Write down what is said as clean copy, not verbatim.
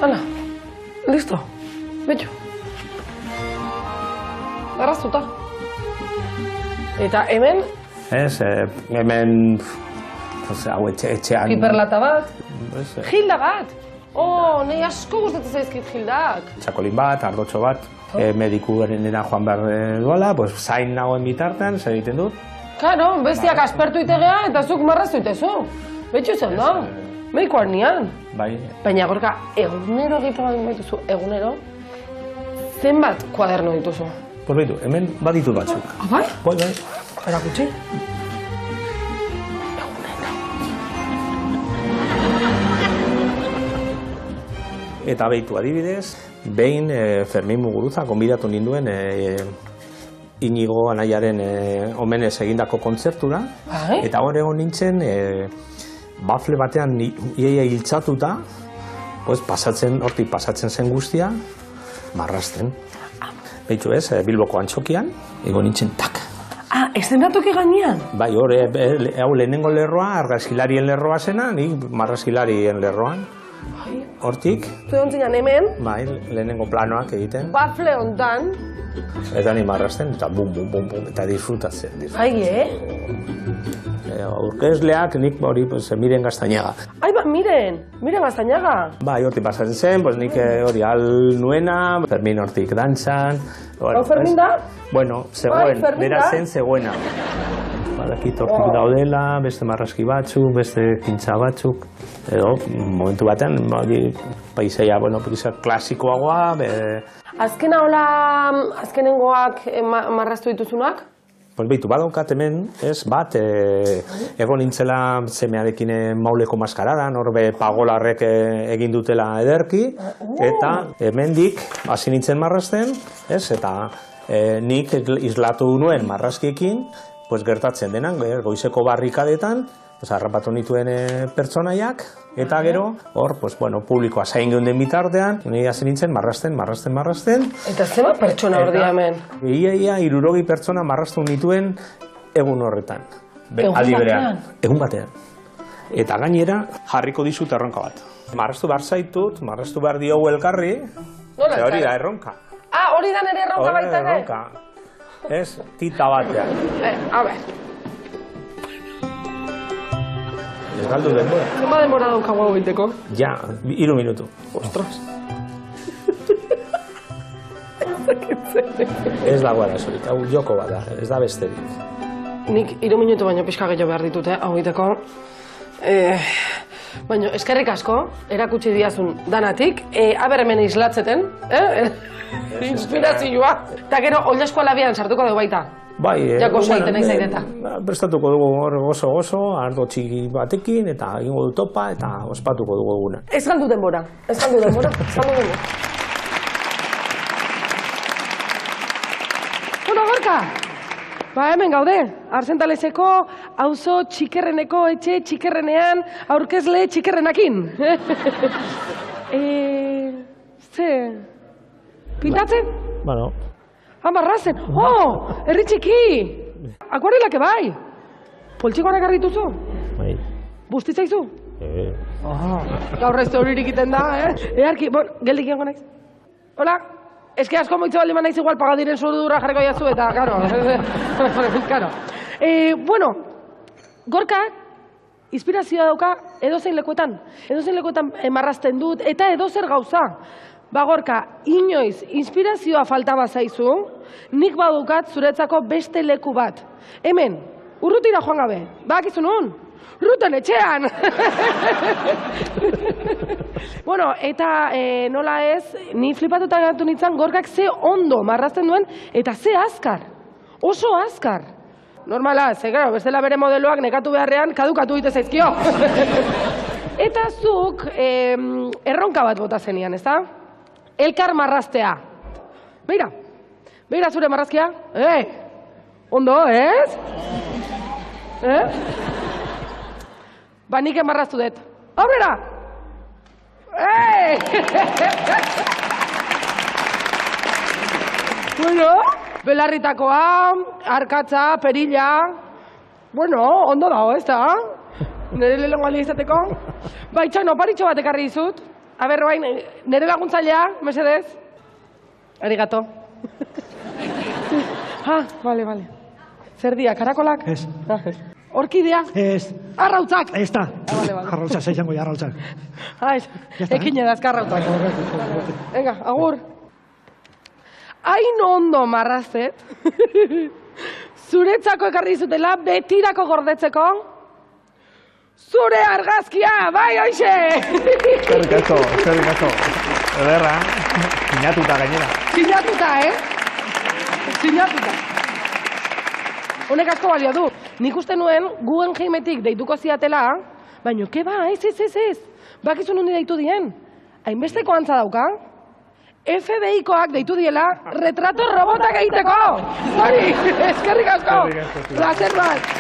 Hala, listo. Betxo. Arraztuta. Eta hemen? Ez, hemen... hau etxean... Piperlata bat? Gilda bat? Oh, nahi asko gustatzen zaizkit gildak. Txakolin bat, ardotxo bat, medikuarenera joan behar duela, zain nagoen bitartean, zer egiten dut. Karo, bestiak aspertu itegea eta zuk marraztu itezu. Betxo zen da, medikoan nian. Bai. Baina gorka, egunero egiten badin baituzu, egunero, zenbat kuaderno dituzu? Pues baitu, hemen baditu batzuk. Bai? Bai. Erakutsi? Eta behitu adibidez, behin Fermin Muguruza gonbidatu ninduen Inigo anaiaren omenez egindako kontzertura. Eta hor egon nintzen, bafle batean iaia hiltzatuta, hortik pasatzen zen guztia, marrazten. Behitu ez, Bilboko antxokian, egon nintzen tak. Eszenatoki gainean? Bai, hau lehenengo lerroa, argazkilarien lerroa zena, nik marrazkilarien lerroan. Hortik. Zue ontzinan hemen? Bai, lehenengo planoak egiten. Bafle hontan. Eta ni marrazten, eta bum, eta disfrutatzen. Ai, Aurkezleak nik hori, Miren Gaztañaga. Ai, Miren Gaztañaga. Bai, hortik pasatzen zen, nik hori al nuena, Fermin hortik dantzan. Hau Fermin da? Bueno, zegoen, bera zen zegoena. Badakit hortik daudela, beste marrazki batzuk, beste kintza batzuk. Edo, momentu batean, paisaia, klasikoagoa. Azkenengoak marraztu dituzunak? Pues behitu, badaukat hemen, bat, egon nintzela zemearekin Mauleko maskaradan, horbe pagolarrek egin dutela ederki, eta hemendik hasi nintzen marrazten, eta nik islatu nuen marrazkiekin, gertatzen denak, goizeko barrikadetan, harrapatu nituen pertsonaiak, eta gero, hor, publikoa zain geunden bitartean, nire hasi nintzen marrazten. Eta zema pertsona hor hemen? Ia, 60 pertsona marraztu nituen egun horretan. Egun batean. Eta gainera, jarriko dizut erronka bat. Marraztu behar zaitut, marraztu behar diogu elkarri, eta hori da erronka. Hori da nire erronka baita, erronka. Ez, tita batean. A ber. Ez galdu denbora. Zema denbora daukagu hau egiteko? Ja, 3 minutu. Ostras. Ez dago arazorik, hau joko bat da, ez da besterik. Nik 3 minutu baino pixka gehiago behar ditut, hau egiteko. Baina, eskerrik asko, erakutsi diazun danatik, aber hemen islatzeten, inspirazioa. Eta gero, oilasko alabian sartuko dugu baita. Bai, jako saiten nahi zaiteta. Prestatuko dugu gozo, ardo txiki batekin, eta egingo du topa, eta ospatuko dugu eguna. Ez galdu denbora. Bueno, Gorka, hemen gaude, Arzentalezeko auzo txikerreneko etxe txikerrenean aurkezle txikerrenakin. Pintatzen? Bueno. Marrazen! Herri txiki! Akuarelak ebai! Poltsikoanak garrituzu? Bai. Bustitza izu? Gaur ez horirik iten da, Earki, geldik egon naiz. Hola, eske asko moitze baldin naiz igual pagadiren zurdura jarriko jazu eta, karo. Bueno, Gorka, inspirazioa dauka edozein lekuetan. Edozein lekuetan marrazten dut eta edozer gauza. Gorka, inoiz, inspirazioa faltaba zaizu, nik badukat zuretzako beste leku bat. Hemen, urrutira joan gabe, bakizu nun? Ruten etxean! Bueno, eta nola ez, ni flipatuta geratu nintzen Gorkak ze ondo marrazten duen, eta ze azkar, oso azkar. Normala, bestela bere modeloak nekatu beharrean kadukatu dite zaizkio. Eta zuk erronka bat bota zenian, ezta? Elkar marraztea. Beira zure marrazkia. Ondo, ez? Nik marraztu dut. Aurrera! Bueno, belarritakoa, arkatza, perilla. Bueno, ondo dago, ez da? Nire lehenko aldi izateko. Itxoin, oparitxo bat ekarri dizut. A ber, bain, nire laguntzailea, mesedez? Arigato. Vale. Zer dia, karakolak? Ez. Orkidea? Ez. Arrautzak? Ez da. Vale. Arrautzak, zaizango ja, arrautzak. Ekin edazka arrautzak. Venga, agur. Hain ondo marrazet, zuretzako ekarri zutela betirako gordetzeko, zure argazkia, bai hoxe! Eskerrik asko. Ederra, sinatuta gainera. Sinatuta. Honek asko balio du. Nik uste nuen Guggenheimetik deituko ziatela, baina, ke ba, ez. Bakizun hundi deitu dien. Hainbesteko antza dauka. FBI-koak deitu diela retrato robotak egiteko. Hori, eskerrik asko. Placer bat.